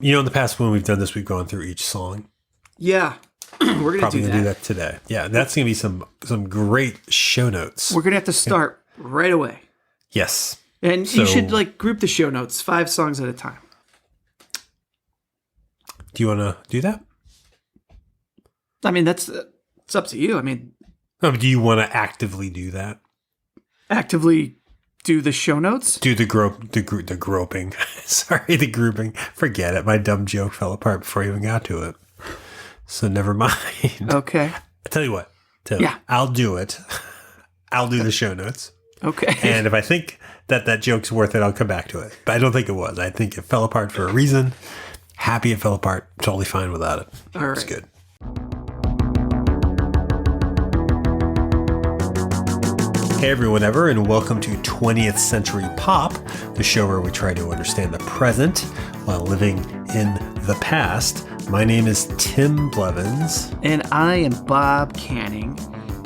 In the past when we've done this, we've gone through each song. Yeah. We're going to do that today. Yeah, that's going to be some great show notes. We're going to have to start right away. Yes. And you should group the show notes 5 songs at a time. Do you want to do that? I mean, it's up to you. I mean, do you want to actively do that? Actively do the show notes? Do the groping. Sorry, the grouping. Forget it. My dumb joke fell apart before I even got to it. So never mind. Okay. I tell you what. Yeah. I'll do it. I'll do the show notes. Okay. And if I think that joke's worth it, I'll come back to it. But I don't think it was. I think it fell apart for a reason. Happy it fell apart. Totally fine without it. All right. It's good. Hey everyone ever, and welcome to 20th Century Pop, the show where we try to understand the present while living in the past. My name is Tim Blevins. And I am Bob Canning.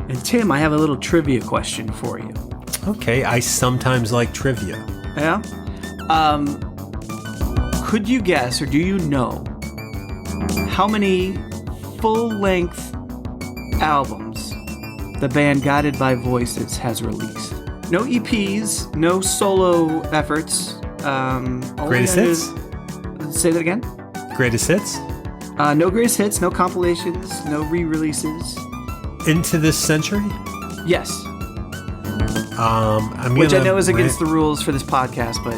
And Tim, I have a little trivia question for you. Okay, I sometimes like trivia. Yeah? Could you guess, or do you know, how many full-length albums the band Guided by Voices has released? No EPs, no solo efforts. Greatest hits? Say that again? Greatest hits? No greatest hits, no compilations, no re-releases. Into this century? Yes. Which I know is against the rules for this podcast, but...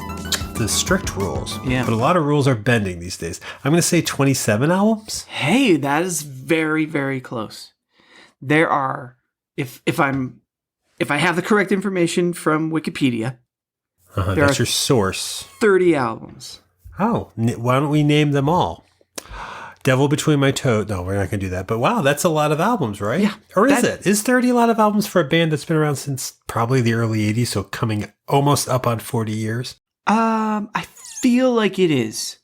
The strict rules. Yeah. But a lot of rules are bending these days. I'm going to say 27 albums. Hey, that is very, very close. There are... If I have the correct information from Wikipedia, that's your source. 30 albums. Oh, why don't we name them all? Devil Between My Toes. No, we're not going to do that. But wow, that's a lot of albums, right? Yeah. Or is it? Is 30 a lot of albums for a band that's been around since probably the early 80s, so coming almost up on 40 years? I feel like it is.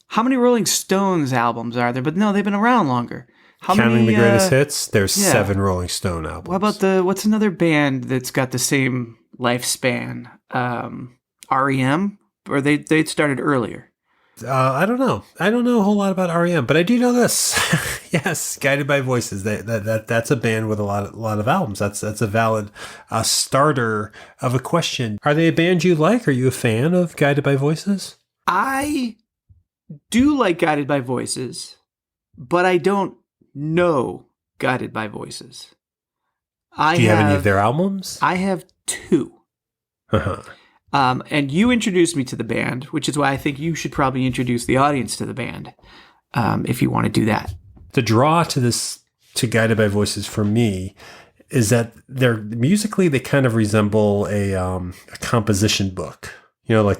How many Rolling Stones albums are there? But no, they've been around longer. Counting the greatest hits, there's 7 Rolling Stone albums. What about what's another band that's got the same lifespan? REM? Or they started earlier? I don't know. I don't know a whole lot about REM, but I do know this. Yes, Guided by Voices. That's a band with a lot of albums. That's a valid starter of a question. Are they a band you like? Are you a fan of Guided by Voices? I do like Guided by Voices, but I don't know Guided by Voices. Do you have any of their albums? I have 2. Uh-huh. And you introduced me to the band, which is why I think you should probably introduce the audience to the band, if you want to do that. The draw to Guided by Voices for me is that they're musically, they kind of resemble a composition book. Like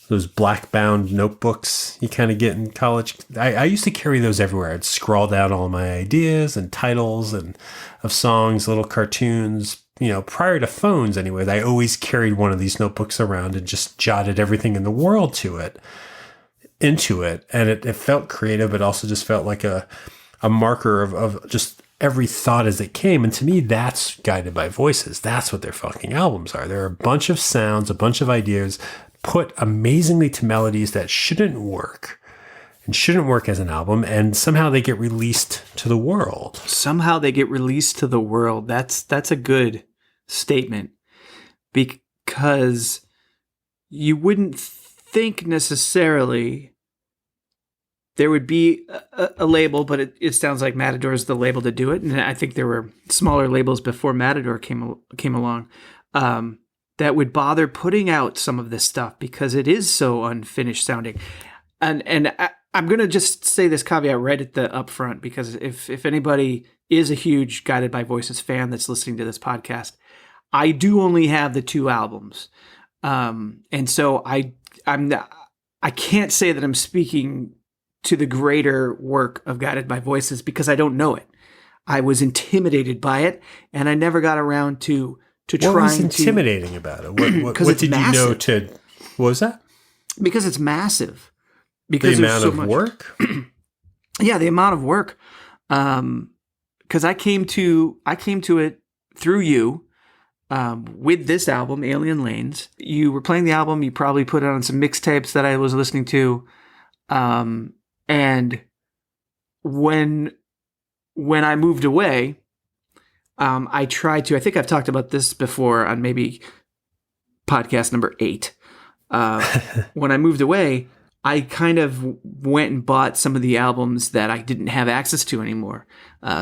those black-bound notebooks you kind of get in college. I used to carry those everywhere. I'd scrawl down all my ideas and titles and of songs, little cartoons. Prior to phones anyways, I always carried one of these notebooks around and just jotted everything in the world into it. And it felt creative, but also just felt like a marker of just every thought as it came. And to me, that's Guided by Voices. That's what their fucking albums are. They're a bunch of sounds, a bunch of ideas, put amazingly to melodies that shouldn't work as an album, and somehow they get released to the world. Somehow they get released to the world. That's a good statement, because you wouldn't think necessarily there would be a label, but it sounds like Matador is the label to do it, and I think there were smaller labels before Matador came along that would bother putting out some of this stuff because it is so unfinished sounding. And I'm going to just say this caveat right at the upfront, because if anybody is a huge Guided by Voices fan that's listening to this podcast, I do only have the 2 albums. And so I can't say that I'm speaking to the greater work of Guided by Voices because I don't know it. I was intimidated by it, and I never got around to trying to... What was intimidating about it? What did you know to... What was that? Because it's massive. Because the amount of work? Yeah, the amount of work. Because I came to it through you with this album, Alien Lanes. You were playing the album. You probably put it on some mixtapes that I was listening to. And when I moved away, I tried to, I think I've talked about this before on maybe podcast number 8. When I moved away, I kind of went and bought some of the albums that I didn't have access to anymore.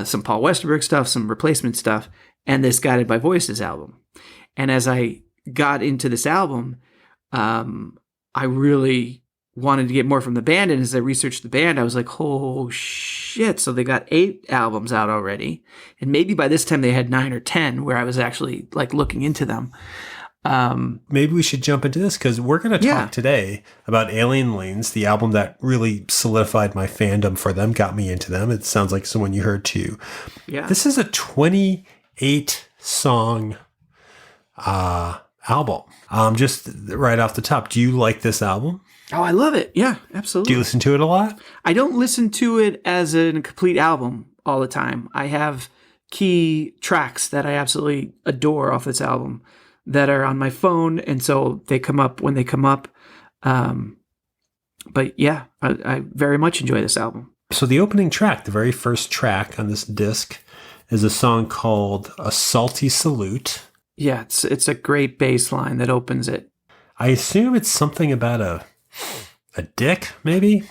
Some Paul Westerberg stuff, some replacement stuff, and this Guided by Voices album. And as I got into this album, I really wanted to get more from the band. And as I researched the band, I was like, oh shit. So they got 8 albums out already. And maybe by this time they had 9 or 10 where I was actually like looking into them. Maybe we should jump into this because we're going to talk today about Alien Lanes, the album that really solidified my fandom for them, got me into them. It sounds like someone you heard too. Yeah. This is a 28 song album. Just right off the top, do you like this album? Oh, I love it. Yeah, absolutely. Do you listen to it a lot? I don't listen to it as a complete album all the time. I have key tracks that I absolutely adore off this album that are on my phone, and so they come up when they come up. But yeah, I very much enjoy this album. So the opening track, the very first track on this disc, is a song called A Salty Salute. Yeah, it's a great bass line that opens it. I assume it's something about a dick, maybe?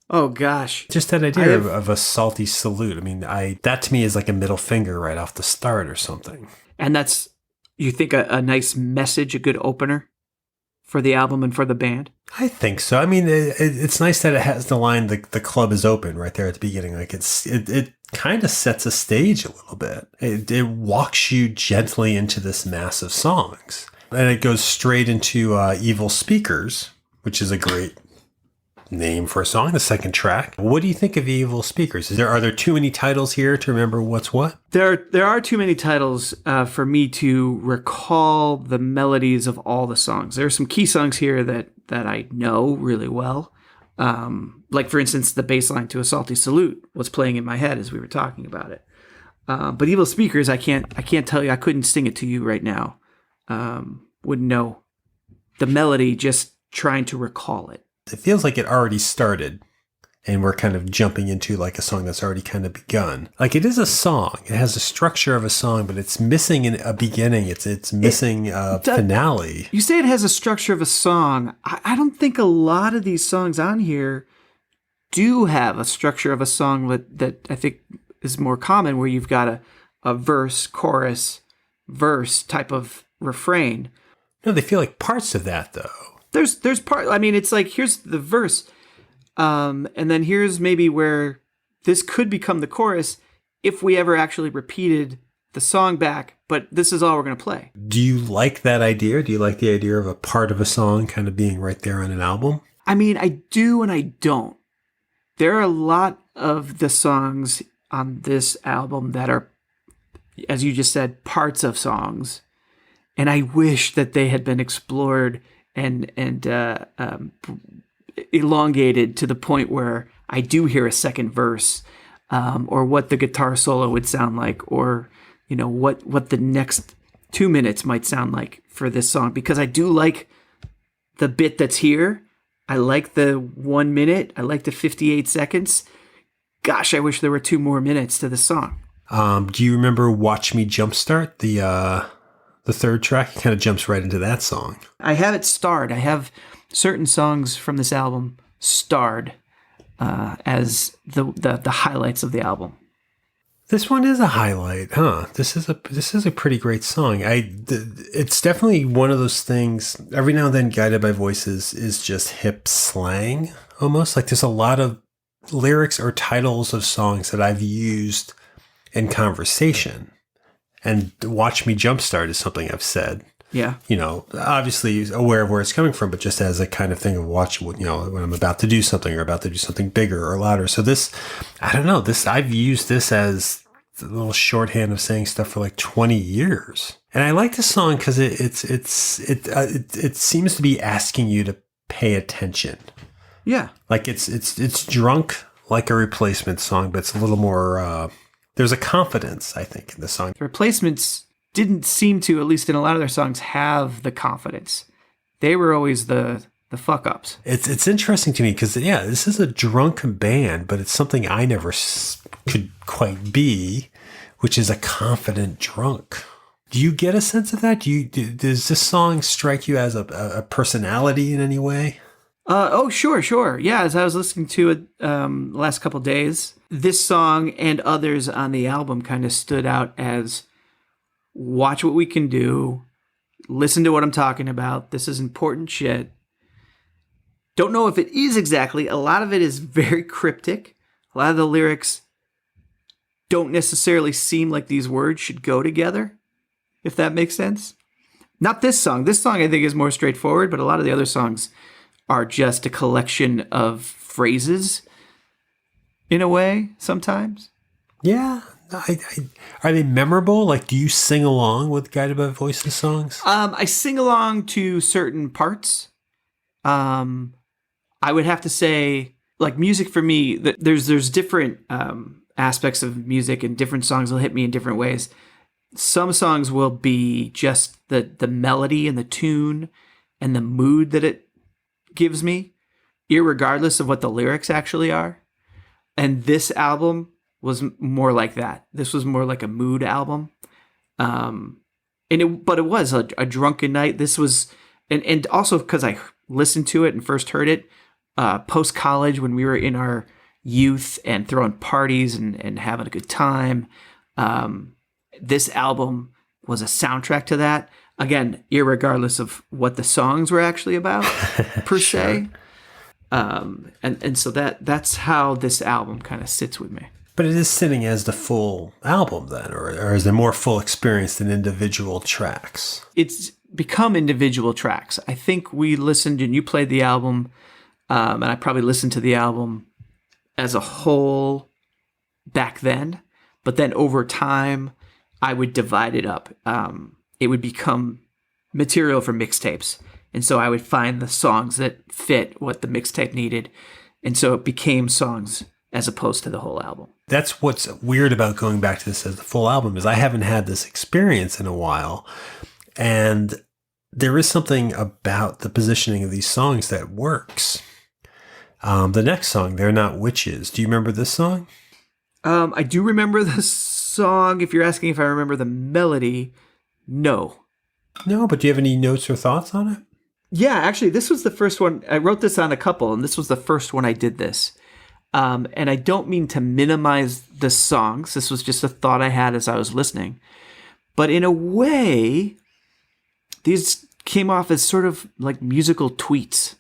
Oh, gosh. Just that idea of a salty salute. I mean, that to me is like a middle finger right off the start or something. And that's, you think, a nice message, a good opener for the album and for the band? I think so. I mean, it's nice that it has the line, the club is open right there at the beginning. Like it kind of sets a stage a little bit. It walks you gently into this mass of songs. And it goes straight into Evil Speakers, which is a great name for a song, the second track. What do you think of Evil Speakers? Are there too many titles here to remember what's what? There are too many titles for me to recall the melodies of all the songs. There are some key songs here that I know really well. Like, for instance, the bass line to A Salty Salute was playing in my head as we were talking about it. But Evil Speakers, I can't tell you. I couldn't sing it to you right now. Wouldn't know the melody, just trying to recall it. It feels like it already started and we're kind of jumping into like a song that's already kind of begun. Like it is a song. It has the structure of a song, but it's missing a beginning. It's missing a finale. You say it has a structure of a song. I don't think a lot of these songs on here do have a structure of a song that I think is more common, where you've got a verse, chorus, verse type of refrain. No, they feel like parts of that though. There's part. I mean, it's like, here's the verse, and then here's maybe where this could become the chorus if we ever actually repeated the song back. But this is all we're going to play. Do you like that idea? Do you like the idea of a part of a song kind of being right there on an album? I mean, I do and I don't. There are a lot of the songs on this album that are, as you just said, parts of songs, and I wish that they had been explored and elongated to the point where I do hear a second verse, or what the guitar solo would sound like, or what the next 2 minutes might sound like for this song, because I do like the bit that's here. I like the 1 minute. I like the 58 seconds. Gosh, I wish there were 2 more minutes to the song. Do you remember Watch Me Jumpstart, the third track? It kind of jumps right into that song. I have it starred. I have certain songs from this album starred as the highlights of the album. This one is a highlight, huh? This is a pretty great song. It's definitely one of those things. Every now and then, Guided by Voices is just hip slang, almost. Like there's a lot of lyrics or titles of songs that I've used in conversation. And Watch Me Jumpstart is something I've said. Yeah. Obviously aware of where it's coming from, but just as a kind of thing of watching, when I'm about to do something or about to do something bigger or louder. So this, I don't know, I've used this as a little shorthand of saying stuff for like 20 years. And I like this song because it seems to be asking you to pay attention. Yeah. Like it's drunk like a Replacement song, but it's a little more, there's a confidence, I think, in the song. The Replacements didn't seem to, at least in a lot of their songs, have the confidence. They were always the the fuck ups. It's interesting to me because, yeah, this is a drunken band, but it's something I never could quite be, which is a confident drunk. Do you get a sense of that? Does this song strike you as a personality in any way? Oh, sure. Yeah, as I was listening to it the last couple days, this song and others on the album kind of stood out as watch what we can do, listen to what I'm talking about. This is important shit. Don't know if it is exactly. A lot of it is very cryptic. A lot of the lyrics don't necessarily seem like these words should go together, if that makes sense. Not this song. This song I think is more straightforward, but a lot of the other songs are just a collection of phrases in a way sometimes. Yeah. Are they memorable? Like, do you sing along with Guided by Voices songs? I sing along to certain parts. I would have to say, like, music for me, there's different aspects of music, and different songs will hit me in different ways. Some songs will be just the melody and the tune and the mood that it gives me, irregardless of what the lyrics actually are. And this album was more like that. This was more like a mood album. But it was a drunken night. This was, and also because I listened to it and first heard it post-college when we were in our youth and throwing parties and having a good time. This album was a soundtrack to that. Again, irregardless of what the songs were actually about, per se. And so that's how this album kind of sits with me. But it is sitting as the full album then, or is there more full experience than individual tracks? It's become individual tracks. I think we listened and you played the album, and I probably listened to the album as a whole back then. But then over time, I would divide it up. It would become material for mixtapes. And so I would find the songs that fit what the mixtape needed. And so it became songs as opposed to the whole album. That's what's weird about going back to this as the full album is I haven't had this experience in a while. And there is something about the positioning of these songs that works. The next song, They're Not Witches. Do you remember this song? I do remember the song. If you're asking if I remember the melody, no. No, but do you have any notes or thoughts on it? Yeah, actually, this was the first one. I wrote this on a couple, and this was the first one I did this. And I don't mean to minimize the songs. This was just a thought I had as I was listening. But in a way, these came off as sort of like musical tweets.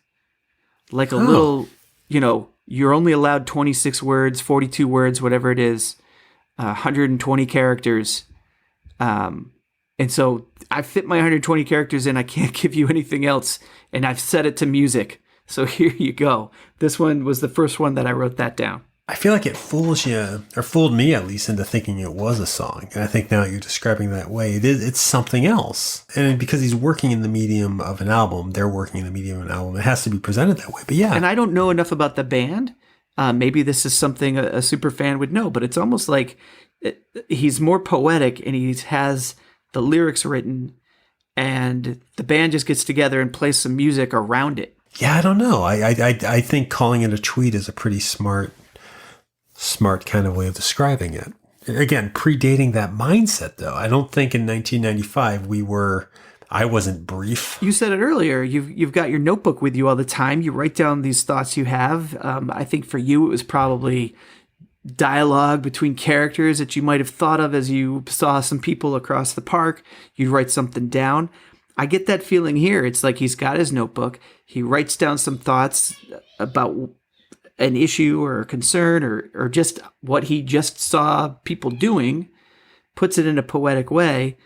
Like a little, you're only allowed 26 words, 42 words, whatever it is, 120 characters. And so I fit my 120 characters in. I can't give you anything else. And I've set it to music. So here you go. This one was the first one that I wrote that down. I feel like it fools you, or fooled me at least, into thinking it was a song. And I think now you're describing that way. It's something else. And because he's working in the medium of an album, they're working in the medium of an album. It has to be presented that way. But yeah. And I don't know enough about the band. Maybe this is something a super fan would know. But it's almost like he's more poetic and he has the lyrics written. And the band just gets together and plays some music around it. Yeah, I don't know. I think calling it a tweet is a pretty smart kind of way of describing it. Again, predating that mindset, though. I don't think in 1995 I wasn't brief. You said it earlier. You've got your notebook with you all the time. You write down these thoughts you have. I think for you, it was probably dialogue between characters that you might have thought of as you saw some people across the park. You'd write something down. I get that feeling here. It's like he's got his notebook. He writes down some thoughts about an issue or a concern or just what he just saw people doing, puts it in a poetic way,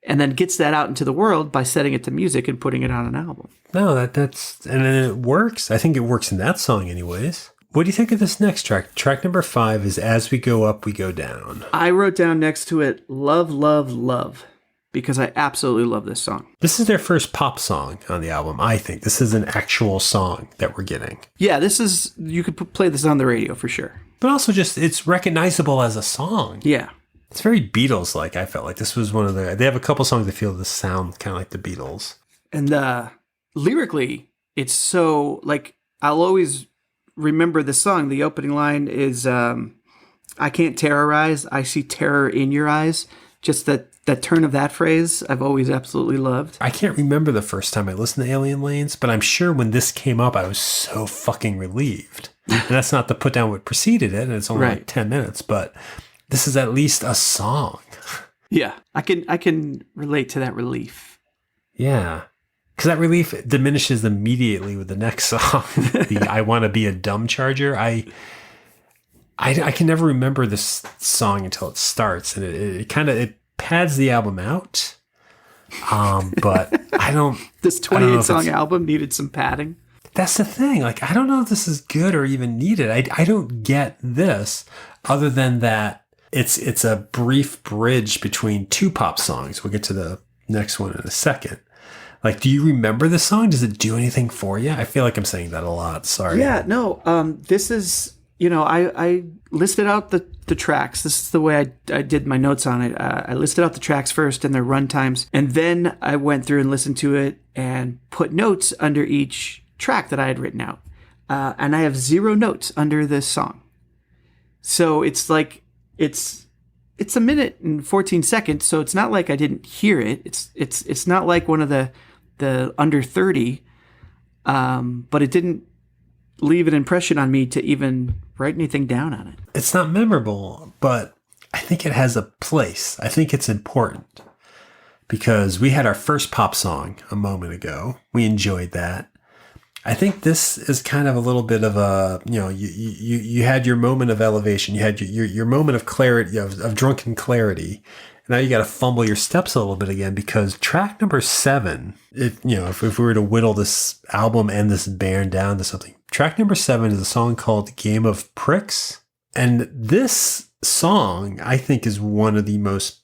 and then gets that out into the world by setting it to music and putting it on an album. No, and then it works. I think it works in that song anyways. What do you think of this next track? Track number 5 is As We Go Up, We Go Down. I wrote down next to it, Love, Love, Love, because I absolutely love this song. This is their first pop song on the album, I think. This is an actual song that we're getting. Yeah, you could play this on the radio for sure. But also just, it's recognizable as a song. Yeah. It's very Beatles-like, I felt like. This was they have a couple songs that feel the sound kind of like the Beatles. And lyrically, it's so like I'll always remember the song. The opening line is I can't terrorize, I see terror in your eyes. Just that turn of that phrase I've always absolutely loved. I can't remember the first time I listened to Alien Lanes, but I'm sure when this came up, I was so fucking relieved. And that's not to put down what preceded it, and it's only like 10 minutes, but this is at least a song. Yeah, I can relate to that relief. Yeah. Because that relief diminishes immediately with the next song, the I Want to Be a Dumb Charger. I can never remember this song until it starts, and it kind of pads the album out. But I don't. This 28-song album needed some padding. That's the thing. Like, I don't know if this is good or even needed. I don't get this, other than that it's a brief bridge between two pop songs. We'll get to the next one in a second. Like, do you remember the song? Does it do anything for you? I feel like I'm saying that a lot. Sorry. Yeah, no. This is, I listed out the tracks. This is the way I did my notes on it. I listed out the tracks first and their run times, and then I went through and listened to it and put notes under each track that I had written out. And I have 0 notes under this song. So it's like, it's a minute and 14 seconds. So it's not like I didn't hear it. It's not like one of the under 30, but it didn't leave an impression on me to even write anything down on it. It's not memorable, but I think it has a place. I think it's important because we had our first pop song a moment ago. We enjoyed that. I think this is kind of a little bit of a, you had your moment of elevation. You had your moment of clarity, of drunken clarity. Now you got to fumble your steps a little bit again, because track number 7, if we were to whittle this album and this band down to something, track number 7 is a song called Game of Pricks. And this song, I think, is one of the most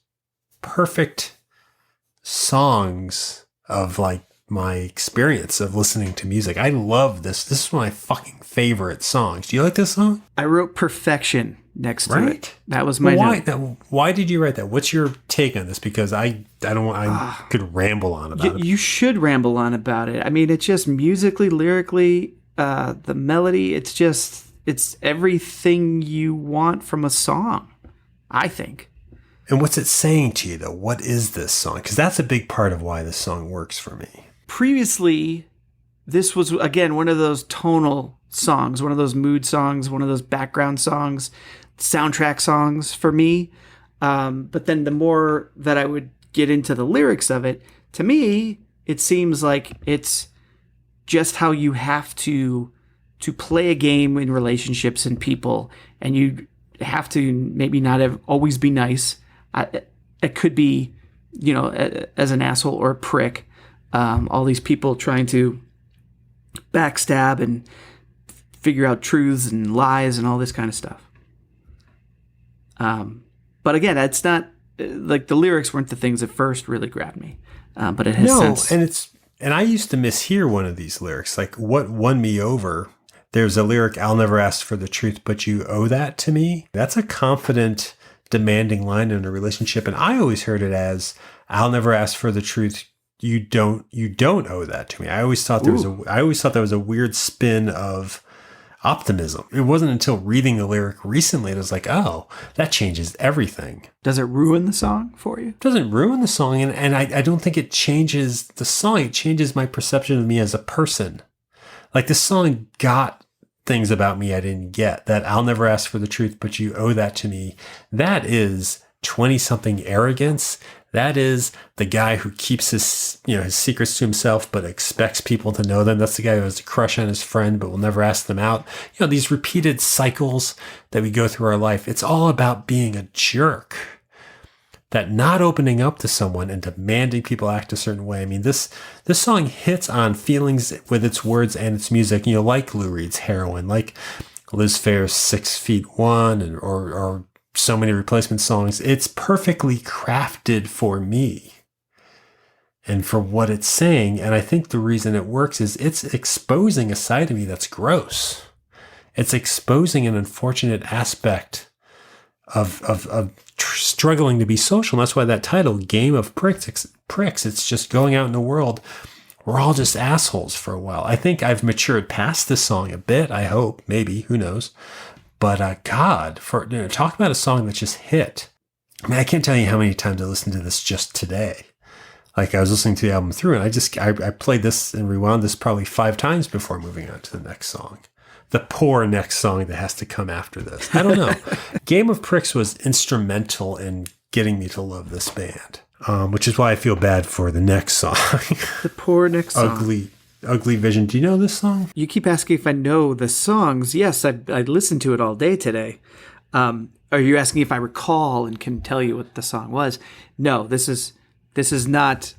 perfect songs of like my experience of listening to music. I love this. This is one of my fucking favorite songs. Do you like this song? I wrote perfection next to it. That was my note. Why did you write that? What's your take on this? Because I could ramble on about it. You should ramble on about it. I mean, it's just musically, lyrically, the melody, it's everything you want from a song, I think. And what's it saying to you, though? What is this song? Because that's a big part of why this song works for me. Previously, this was, again, one of those tonal songs, one of those mood songs, one of those background songs, soundtrack songs for me. But then the more that I would get into the lyrics of it, to me, it seems like it's just how you have to play a game in relationships and people, and you have to maybe not always be nice. It could be, as an asshole or a prick. All these people trying to backstab and figure out truths and lies and all this kind of stuff. But again, it's not like the lyrics weren't the things that first really grabbed me. But it has since. And I used to mishear one of these lyrics. Like, what won me over? There's a lyric, I'll never ask for the truth, but you owe that to me. That's a confident, demanding line in a relationship. And I always heard it as, I'll never ask for the truth. You don't owe that to me. I always thought that was a weird spin of optimism. It wasn't until reading the lyric recently that I was like, oh, that changes everything. Does it ruin the song for you? It doesn't ruin the song. And I don't think it changes the song. It changes my perception of me as a person. Like, this song got things about me I didn't get. That I'll never ask for the truth, but you owe that to me. That is 20-something arrogance. That is the guy who keeps his secrets to himself, but expects people to know them. That's the guy who has a crush on his friend, but will never ask them out. These repeated cycles that we go through our life. It's all about being a jerk. That not opening up to someone and demanding people act a certain way. I mean, this song hits on feelings with its words and its music. Like Lou Reed's Heroin, like Liz Phair's 6 Feet 1, or so many replacement songs. It's perfectly crafted for me and for what it's saying. And I think the reason it works is it's exposing a side of me that's gross. It's exposing an unfortunate aspect of struggling to be social. And that's why that title, Game of Pricks, it's just going out in the world we're all just assholes for a while. I think I've matured past this song a bit. I hope, maybe, who knows? But God, talk about a song that just hit. I mean, I can't tell you how many times I listened to this just today. Like I was listening to the album through, and I played this and rewound this probably 5 times before moving on to the next song. The poor next song that has to come after this. I don't know. Game of Pricks was instrumental in getting me to love this band, which is why I feel bad for the next song. The poor next song. Ugly Vision. Do you know this song? You keep asking if I know the songs. Yes, I listened to it all day today. Are you asking if I recall and can tell you what the song was? No, this is not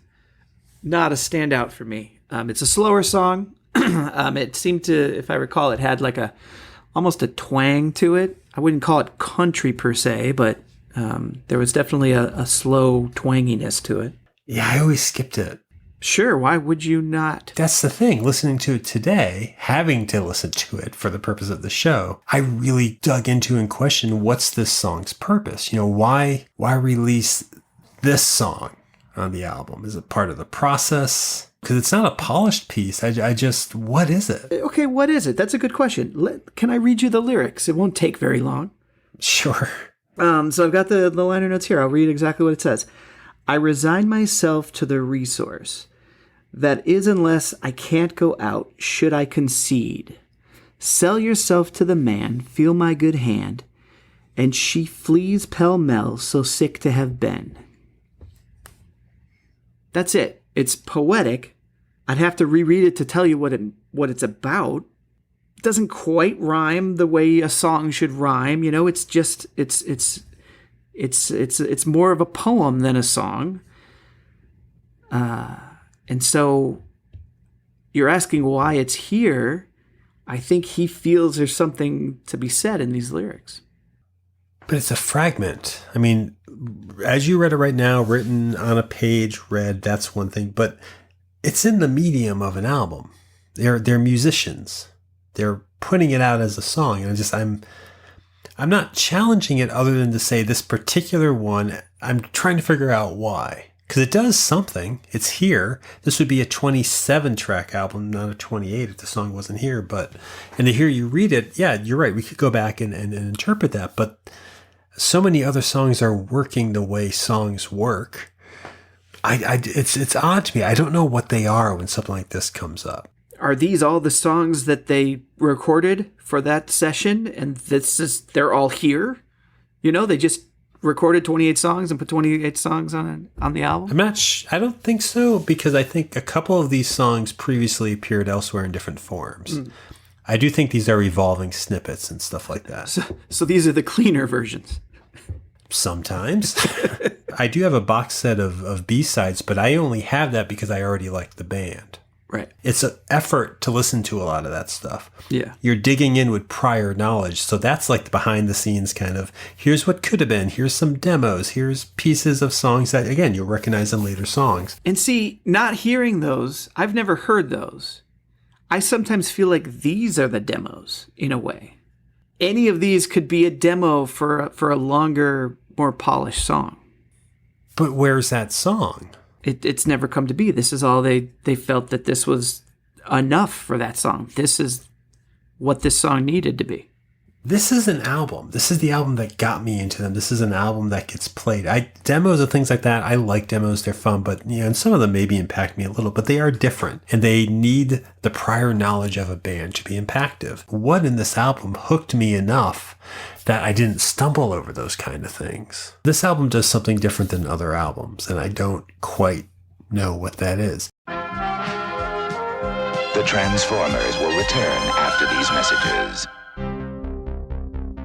a standout for me. It's a slower song. It seemed to, if I recall, it had like almost a twang to it. I wouldn't call it country per se, but there was definitely a slow twanginess to it. Yeah, I always skipped it. Sure, why would you not? That's the thing. Listening to it today, having to listen to it for the purpose of the show, I really dug into and questioned what's this song's purpose? Why release this song on the album? Is it part of the process? Because it's not a polished piece. I just, what is it? Okay, what is it? That's a good question. Can I read you the lyrics? It won't take very long. Sure. So I've got the liner notes here. I'll read exactly what it says. I resign myself to the resource that is unless I can't go out, should I concede. Sell yourself to the man, feel my good hand, and she flees pell-mell, so sick to have been. That's it. It's poetic. I'd have to reread it to tell you what it's about. It doesn't quite rhyme the way a song should rhyme. It's just it's more of a poem than a song. And so you're asking why it's here. I think he feels there's something to be said in these lyrics. But it's a fragment. I mean, as you read it right now, written on a page, read, that's one thing. But it's in the medium of an album. They're musicians. They're putting it out as a song. And I'm not challenging it other than to say this particular one, I'm trying to figure out why. Because it does something. It's here. This would be a 27-track album, not a 28 if the song wasn't here. And to hear you read it, yeah, you're right. We could go back and interpret that. But so many other songs are working the way songs work. It's odd to me. I don't know what they are when something like this comes up. Are these all the songs that they recorded for that session? And they're all here? They just recorded 28 songs and put 28 songs on the album? I don't think so, because I think a couple of these songs previously appeared elsewhere in different forms. I do think these are evolving snippets and stuff like that. So these are the cleaner versions? Sometimes. I do have a box set of B-sides, but I only have that because I already liked the band. Right. It's an effort to listen to a lot of that stuff. Yeah. You're digging in with prior knowledge. So that's like the behind the scenes kind of, here's what could have been, here's some demos, here's pieces of songs that, again, you'll recognize in later songs. And see, not hearing those, I've never heard those. I sometimes feel like these are the demos in a way. Any of these could be a demo for a longer, more polished song. But where's that song? It's never come to be. This is all they felt that this was enough for that song. This is what this song needed to be. This is an album. This is the album that got me into them. This is an album that gets played. Demos and things like that, I like demos. They're fun, but and some of them maybe impact me a little, but they are different. And they need the prior knowledge of a band to be impactful. What in this album hooked me enough that I didn't stumble over those kind of things? This album does something different than other albums, and I don't quite know what that is. The Transformers will return after these messages.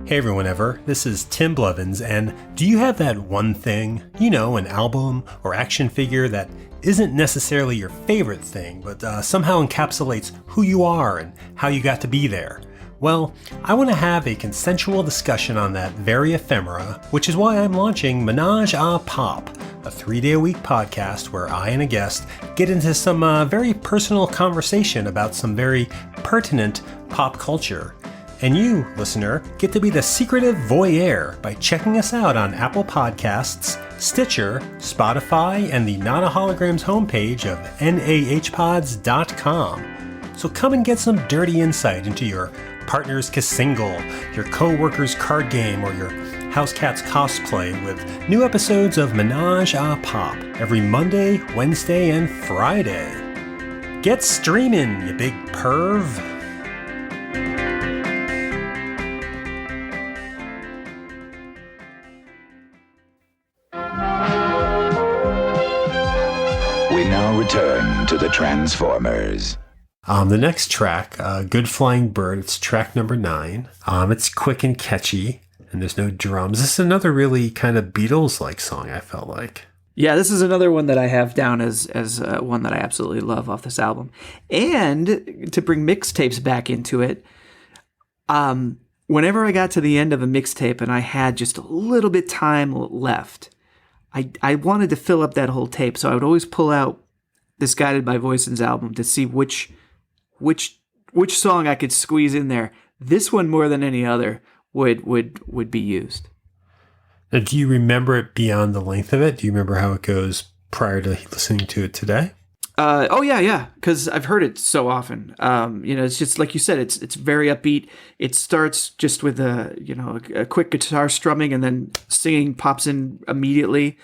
Hey everyone ever, this is Tim Blevins, and do you have that one thing, an album or action figure that isn't necessarily your favorite thing, but somehow encapsulates who you are and how you got to be there? Well, I want to have a consensual discussion on that very ephemera, which is why I'm launching Ménage a Pop, a 3-day-a-week podcast where I and a guest get into some very personal conversation about some very pertinent pop culture. And you, listener, get to be the secretive voyeur by checking us out on Apple Podcasts, Stitcher, Spotify, and the Nana Holograms homepage of nahpods.com. So come and get some dirty insight into your partner's kissingle, your co-worker's card game, or your house cat's cosplay with new episodes of Ménage a Pop every Monday, Wednesday, and Friday. Get streaming, you big perv! We now return to the Transformers. The next track, Good Flying Bird, it's track number 9. It's quick and catchy, and there's no drums. This is another really kind of Beatles-like song, I felt like. Yeah, this is another one that I have down as one that I absolutely love off this album. And to bring mixtapes back into it, whenever I got to the end of a mixtape and I had just a little bit time left, I wanted to fill up that whole tape, so I would always pull out this Guided by Voices album to see which song I could squeeze in there. This one, more than any other, would be used. Now, do you remember it beyond the length of it? Do you remember how it goes prior to listening to it today? Oh yeah, because I've heard it so often. It's just like you said. It's very upbeat. It starts just with a quick guitar strumming, and then singing pops in immediately.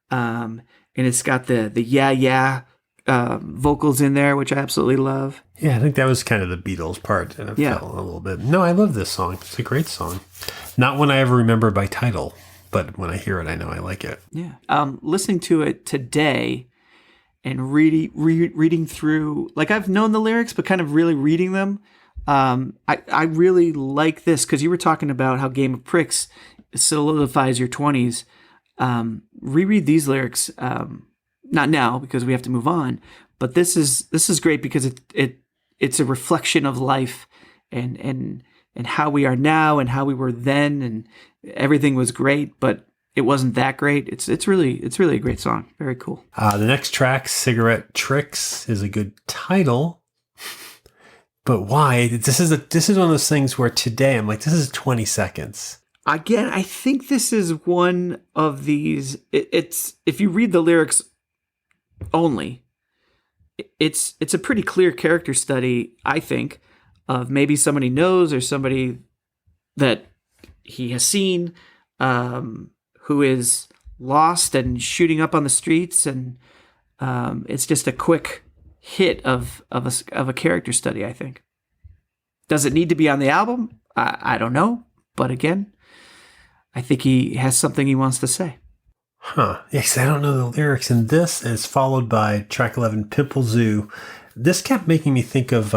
And it's got the yeah vocals in there, which I absolutely love. Yeah, I think that was kind of the Beatles part, and I felt a little bit. No, I love this song. It's a great song. Not one I ever remember by title, but when I hear it, I know I like it. Yeah. Listening to it today. And reading through, like I've known the lyrics, but kind of really reading them. I really like this because you were talking about how Game of Pricks solidifies your 20s. Reread these lyrics, not now because we have to move on, but this is great because it's a reflection of life and how we are now and how we were then, and everything was great, but it wasn't that great. It's really a great song. Very cool. The next track, Cigarette Tricks, is a good title. But why? This is one of those things where today I'm like, this is 20 seconds. Again, I think this is one of these. It's if you read the lyrics only, it's a pretty clear character study, I think, of maybe somebody knows or somebody that he has seen. Who is lost and shooting up on the streets, and it's just a quick hit of a character study, I think. Does it need to be on the album? I don't know, but again, I think he has something he wants to say. Huh. Yes, I don't know the lyrics, and this is followed by track 11, Pimple Zoo. This kept making me think of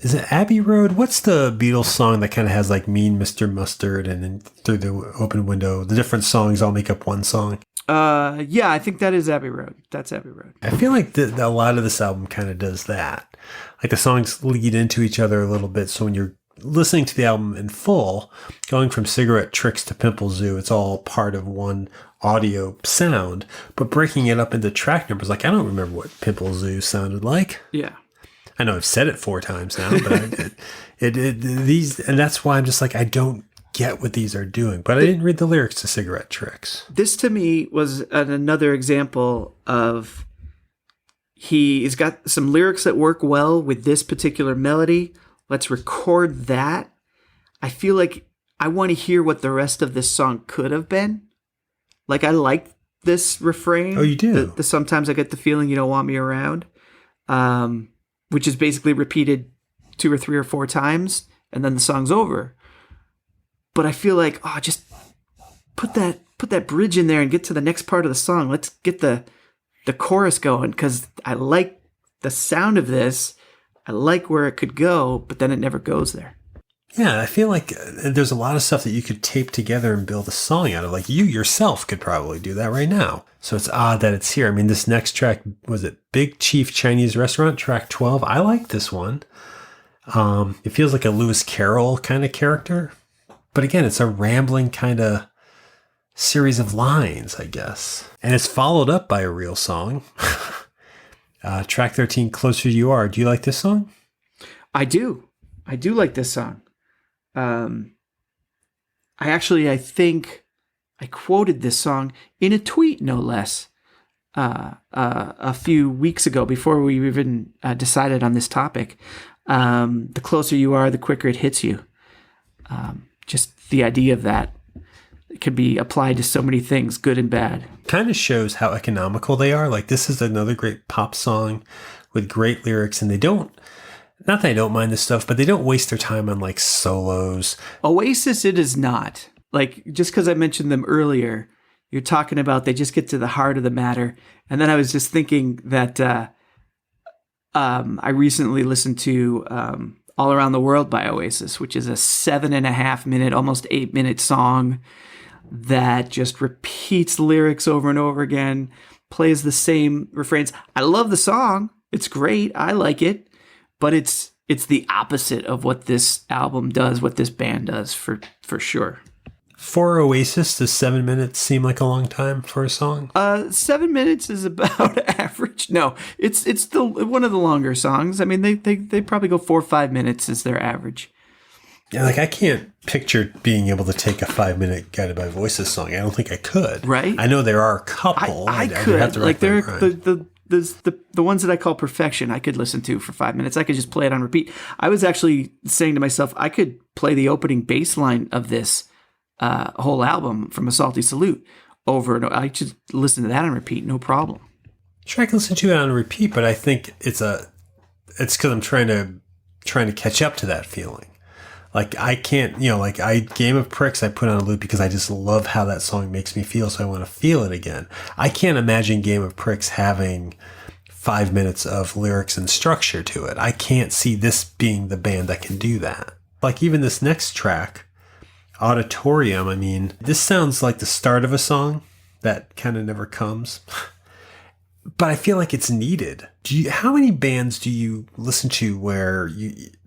is it Abbey Road? What's the Beatles song that kind of has like Mean Mr. Mustard and then Through the Open Window? The different songs all make up one song. Yeah, I think that is Abbey Road. That's Abbey Road. I feel like a lot of this album kind of does that. Like the songs lead into each other a little bit. So when you're listening to the album in full, going from Cigarette Tricks to Pimple Zoo, it's all part of one audio sound. But breaking it up into track numbers, like I don't remember what Pimple Zoo sounded like. Yeah. I know I've said it 4 times now, but these, and that's why I'm just like, I don't get what these are doing. But I didn't read the lyrics to Cigarette Tricks. This to me was another example of he's got some lyrics that work well with this particular melody. Let's record that. I feel like I want to hear what the rest of this song could have been. Like I like this refrain. Oh, you do? The sometimes I get the feeling you don't want me around. Which is basically repeated 2 or 3 or 4 times, and then the song's over. But I feel like, just put that bridge in there and get to the next part of the song. Let's get the chorus going, because I like the sound of this. I like where it could go, but then it never goes there. Yeah, I feel like there's a lot of stuff that you could tape together and build a song out of. Like you yourself could probably do that right now. So it's odd that it's here. I mean, this next track, was it Big Chief Chinese Restaurant, track 12? I like this one. It feels like a Lewis Carroll kind of character. But again, it's a rambling kind of series of lines, I guess. And it's followed up by a real song. Track 13, Closer You Are. Do you like this song? I do. I do like this song. I think I quoted this song in a tweet, no less, a few weeks ago before we even decided on this topic. The closer you are, the quicker it hits you. Just the idea of that can be applied to so many things, good and bad. Kind of shows how economical they are. Like, this is another great pop song with great lyrics, and they don't, not that I don't mind this stuff, but they don't waste their time on like solos. Oasis, it is not. Like, just because I mentioned them earlier, you're talking about they just get to the heart of the matter. And then I was just thinking that I recently listened to All Around the World by Oasis, which is a 7.5 minute, almost 8 minute song that just repeats lyrics over and over again, plays the same refrains. I love the song. It's great. I like it. But it's the opposite of what this album does, what this band does, for sure. For Oasis, does 7 minutes seem like a long time for a song? 7 minutes is about average. No, it's the one of the longer songs. I mean, they probably go 4 or 5 minutes is their average. Yeah, like I can't picture being able to take a 5-minute Guided by Voices song. I don't think I could. Right? I know there are a couple. I I'd could. have to Like they're the the ones that I call perfection. I could listen to for 5 minutes. I could just play it on repeat. I was actually saying to myself, I could play the opening bass line of this whole album from A Salty Salute over and over. I just listen to that on repeat, no problem. Sure, I can listen to it on repeat, but I think it's because I'm trying to catch up to that feeling. Like I can't, Game of Pricks I put on a loop because I just love how that song makes me feel, so I want to feel it again. I can't imagine Game of Pricks having 5 minutes of lyrics and structure to it. I can't see this being the band that can do that. Like even this next track, Auditorium, I mean, this sounds like the start of a song that kind of never comes. But I feel like it's needed. How many bands do you listen to where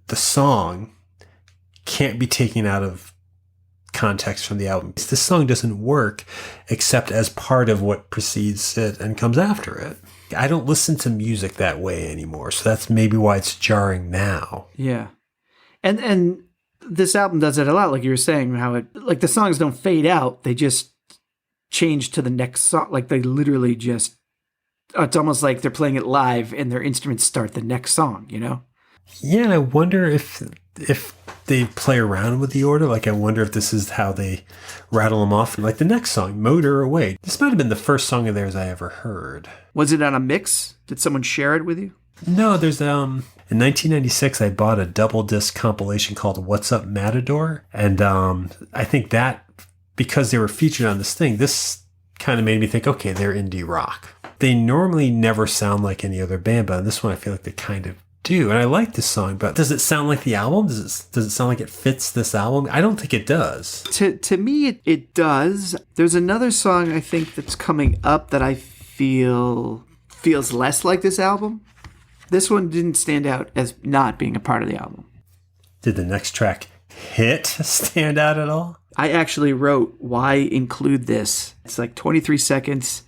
the song can't be taken out of context from the album? This song doesn't work except as part of what precedes it and comes after it. I don't listen to music that way anymore, so that's maybe why it's jarring now. Yeah. And this album does it a lot, like you were saying, how it, like the songs don't fade out, they just change to the next song. Like they literally just, it's almost like they're playing it live and their instruments start the next song, you know? Yeah, and I wonder if they play around with the order. Like I wonder if this is how they rattle them off. Like the next song, Motor Away. This might have been the first song of theirs I ever heard. Was it on a mix? Did someone share it with you? No, there's in 1996 I bought a double disc compilation called What's Up Matador, and I think that because they were featured on this thing, this kind of made me think, okay, they're indie rock. They normally never sound like any other band, but on this one I feel like they kind of do, and I like this song. But does it sound like the album? Does it sound like it fits this album? I don't think it does. To me, it does. There's another song I think that's coming up that I feel feels less like this album. This one didn't stand out as not being a part of the album. Did the next track, Hit, stand out at all? I actually wrote, why include this? It's like 23 seconds.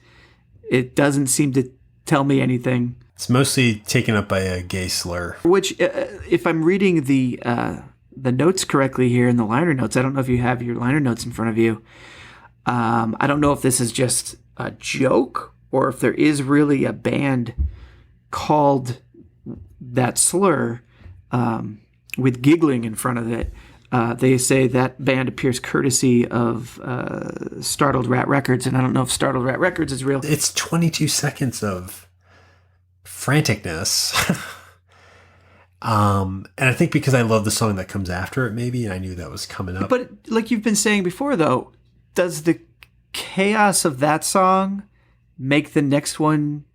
It doesn't seem to tell me anything. It's mostly taken up by a gay slur. Which, if I'm reading the notes correctly here in the liner notes, I don't know if you have your liner notes in front of you. I don't know if this is just a joke or if there is really a band called that slur with giggling in front of it. They say that band appears courtesy of Startled Rat Records, and I don't know if Startled Rat Records is real. It's 22 seconds of franticness. And I think because I love the song that comes after it, maybe, and I knew that was coming up. But like you've been saying before, though, does the chaos of that song make the next one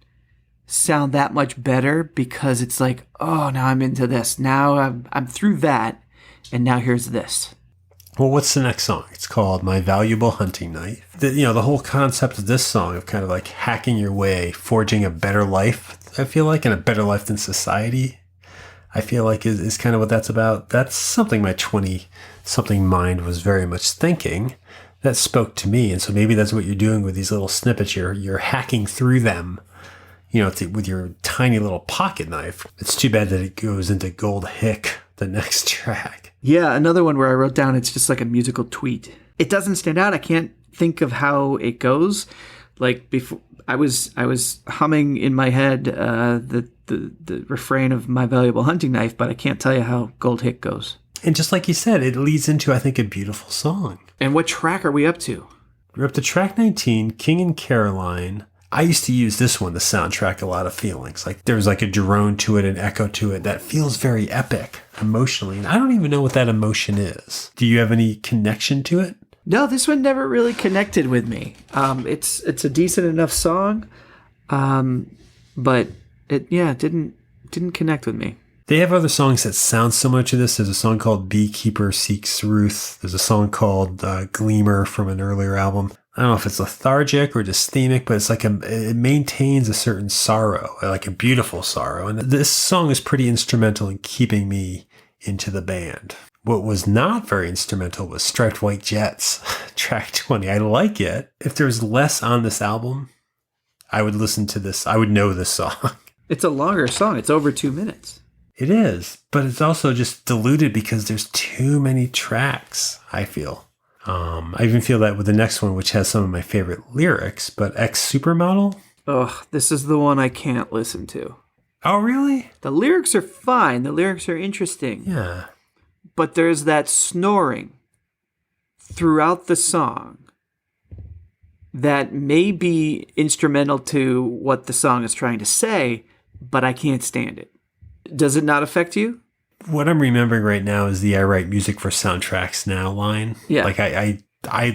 sound that much better? Because it's like, oh, now I'm into this. Now I'm through that, and now here's this. Well, what's the next song? It's called My Valuable Hunting Knife. The whole concept of this song of kind of like hacking your way, forging a better life, I feel like, and a better life than society, I feel like is kind of what that's about. That's something my 20-something mind was very much thinking. That spoke to me. And so maybe that's what you're doing with these little snippets. You're hacking through them, with your tiny little pocket knife. It's too bad that it goes into Gold Hick, the next track. Yeah, another one where I wrote down it's just like a musical tweet. It doesn't stand out. I can't think of how it goes. Like before, I was humming in my head the refrain of My Valuable Hunting Knife, but I can't tell you how Gold Hick goes. And just like you said, it leads into, I think, a beautiful song. And what track are we up to? We're up to track 19, King and Caroline. I used to use this one to soundtrack a lot of feelings. Like there was like a drone to it, an echo to it that feels very epic emotionally. And I don't even know what that emotion is. Do you have any connection to it? No, this one never really connected with me. It's a decent enough song, but it didn't connect with me. They have other songs that sound similar to this. There's a song called Beekeeper Seeks Ruth. There's a song called Gleamer from an earlier album. I don't know if it's lethargic or dysthemic, but it's like it maintains a certain sorrow, like a beautiful sorrow. And this song is pretty instrumental in keeping me into the band. What was not very instrumental was Striped White Jets, track 20. I like it. If there's less on this album, I would listen to this. I would know this song. It's a longer song. It's over 2 minutes. It is, but it's also just diluted because there's too many tracks, I feel. I even feel that with the next one, which has some of my favorite lyrics, but Ex-Supermodel? Ugh, this is the one I can't listen to. Oh, really? The lyrics are fine. The lyrics are interesting. Yeah. But there's that snoring throughout the song that may be instrumental to what the song is trying to say, but I can't stand it. Does it not affect you? What I'm remembering right now is the I write music for soundtracks now line. Yeah. Like I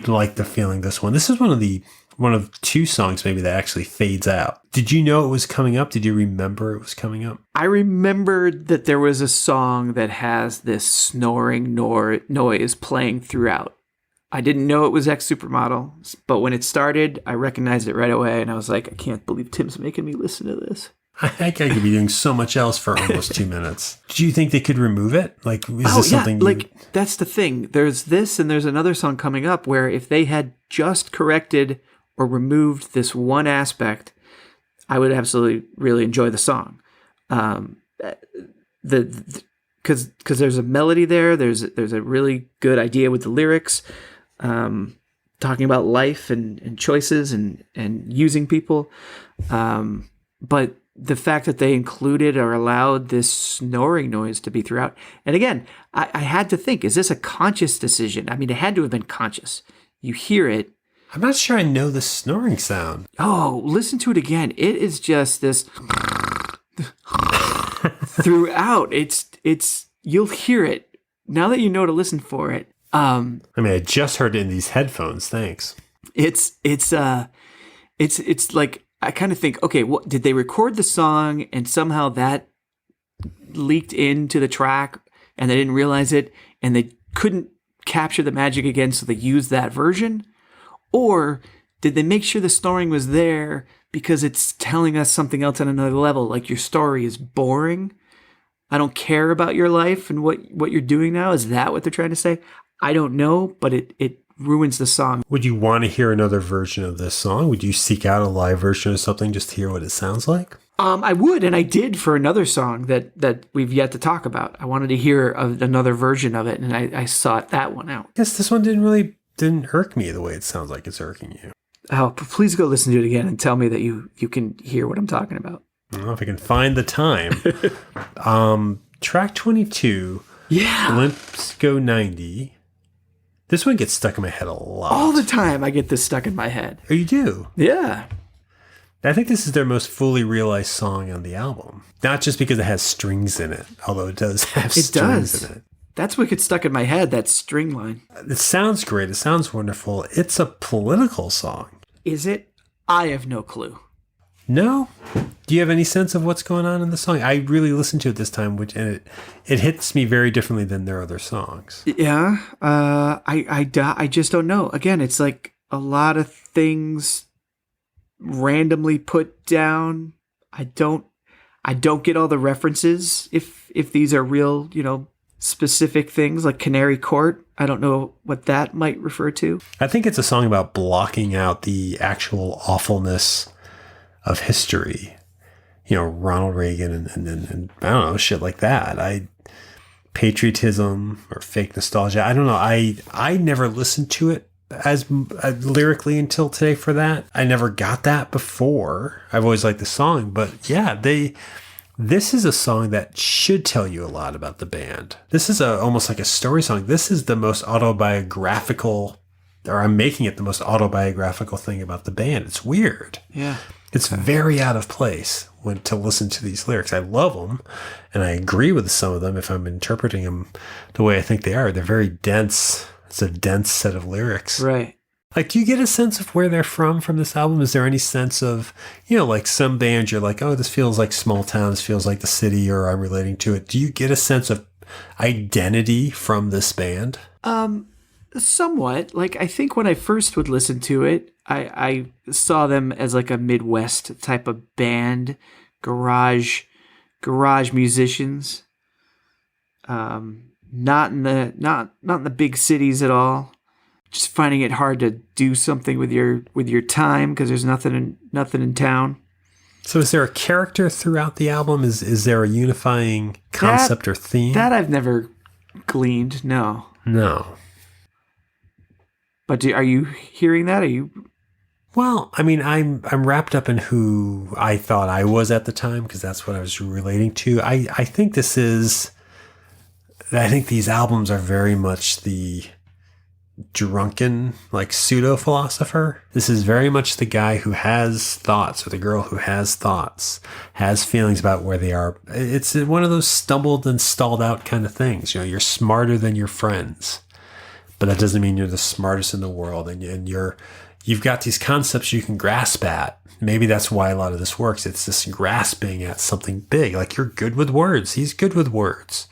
like the feeling this one. This is one of two songs maybe that actually fades out. Did you know it was coming up? Did you remember it was coming up? I remembered that there was a song that has this snoring noise playing throughout. I didn't know it was Ex-Supermodel, but when it started, I recognized it right away, and I was like, I can't believe Tim's making me listen to this. I could be doing so much else for almost 2 minutes. Do you think they could remove it? Like, is this something? Like that's the thing. There's this, and there's another song coming up where if they had just corrected or removed this one aspect, I would absolutely really enjoy the song. Because there's a melody there. There's a really good idea with the lyrics, talking about life and choices and using people, but the fact that they included or allowed this snoring noise to be throughout. And again, I had to think, is this a conscious decision? I mean, it had to have been conscious. You hear it. I'm not sure I know the snoring sound. Oh, listen to it again. It is just this throughout. It's you'll hear it. Now that you know to listen for it. I mean, I just heard it in these headphones. Thanks. It's like, I kind of think, okay, what did they record the song and somehow that leaked into the track and they didn't realize it and they couldn't capture the magic again, so they used that version? Or did they make sure the snoring was there because it's telling us something else on another level, like your story is boring? I don't care about your life and what you're doing now. Is that what they're trying to say? I don't know, but it ruins the song. Would you want to hear another version of this song? Would you seek out a live version of something just to hear what it sounds like? I would, and I did for another song that we've yet to talk about. I wanted to hear another version of it, and I sought that one out. I guess this one didn't irk me the way it sounds like it's irking you. Oh, please go listen to it again and tell me that you can hear what I'm talking about. I don't know if I can find the time. Track 22, yeah. Blimps Go 90. This one gets stuck in my head a lot. All the time I get this stuck in my head. Oh, you do? Yeah. I think this is their most fully realized song on the album. Not just because it has strings in it, although it does have strings in it. That's what gets stuck in my head, that string line. It sounds great. It sounds wonderful. It's a political song. Is it? I have no clue. No? Do you have any sense of what's going on in the song? I really listened to it this time, and it hits me very differently than their other songs. Yeah. I just don't know. Again, it's like a lot of things randomly put down. I don't get all the references if these are real, specific things like Canary Court. I don't know what that might refer to. I think it's a song about blocking out the actual awfulness of history, Ronald Reagan and I don't know, shit like that. patriotism or fake nostalgia. I don't know. I never listened to it as lyrically until today for that. I never got that before. I've always liked the song, but yeah, this is a song that should tell you a lot about the band. This is almost like a story song. This is the most autobiographical, or I'm making it the most autobiographical thing about the band. It's weird. Yeah. It's very out of place to listen to these lyrics. I love them, and I agree with some of them if I'm interpreting them the way I think they are. They're very dense. It's a dense set of lyrics. Right. Like, do you get a sense of where they're from this album? Is there any sense of, like some bands you're like, oh, this feels like small town, this feels like the city, or I'm relating to it. Do you get a sense of identity from this band? Somewhat. Like, I think when I first would listen to it, I saw them as like a Midwest type of band, garage musicians. Not in the big cities at all. Just finding it hard to do something with your time because there's nothing in town. So is there a character throughout the album? Is there a unifying concept or theme? That I've never gleaned. No. But are you hearing that? Are you? Well, I mean, I'm wrapped up in who I thought I was at the time because that's what I was relating to. I think these albums are very much the drunken, like, pseudo-philosopher. This is very much the guy who has thoughts, or the girl who has thoughts, has feelings about where they are. It's one of those stumbled and stalled out kind of things. You're smarter than your friends, but that doesn't mean you're the smartest in the world, and you've got these concepts you can grasp at. Maybe that's why a lot of this works. It's this grasping at something big. Like, you're good with words. He's good with words.